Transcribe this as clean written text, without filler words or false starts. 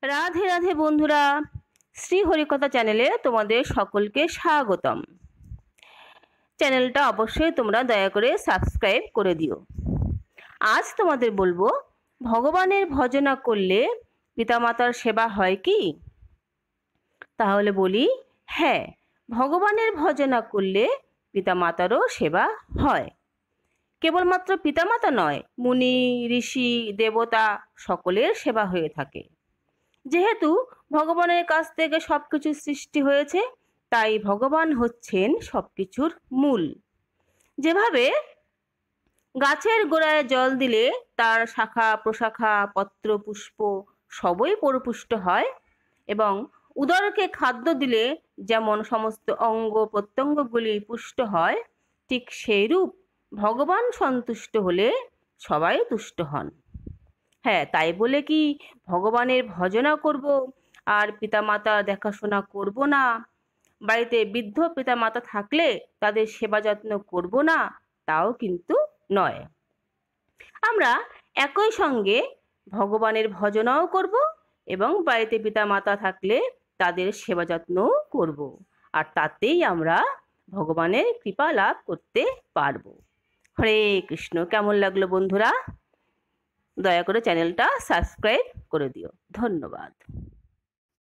রাধে রাধে বন্ধুরা, শ্রী হরিকথা চ্যানেলে তোমাদের সকলকে স্বাগতম। চ্যানেলটা অবশ্যই তোমরা দয়া করে সাবস্ক্রাইব করে দিও। আজ তোমাদের বলবো, ভগবানের ভজনা করলে পিতামাতার সেবা হয় কি? তাহলে বলি, হ্যাঁ, ভগবানের ভজনা করলে পিতামাতারও সেবা হয়। কেবলমাত্র পিতামাতা নয়, মুনি, ঋষি, দেবতা সকলের সেবা হয়ে থাকে। যেহেতু ভগবানের কাছ থেকে সবকিছু সৃষ্টি হয়েছে, তাই ভগবান হচ্ছেন সবকিছুর মূল। যেভাবে গাছের গোড়ায় জল দিলে তার শাখা প্রশাখা পত্র পুষ্প সবই পরিপুষ্ট হয়, এবং উদরকে খাদ্য দিলে যেমন সমস্ত অঙ্গ প্রত্যঙ্গগুলি পুষ্ট হয়, ঠিক সেইরূপ ভগবান সন্তুষ্ট হলে সবাই তুষ্ট হন। হ্যাঁ, তাই বলে কি ভগবানের ভজনা করব আর পিতামাতা দেখাশোনা করব না? বাড়িতে বৃদ্ধ পিতামাতা থাকলে তাদের সেবা যত্ন করব না? তাও কিন্তু নয়। আমরা একই সঙ্গে ভগবানের ভজনাও করব এবং বাড়িতে পিতামাতা থাকলে তাদের সেবা যত্নও করব, আর তাতেই আমরা ভগবানের কৃপা লাভ করতে পারবো। হরে কৃষ্ণ। কেমন লাগলো বন্ধুরা? দয়া করে চ্যানেলটা সাবস্ক্রাইব করে দিও। ধন্যবাদ।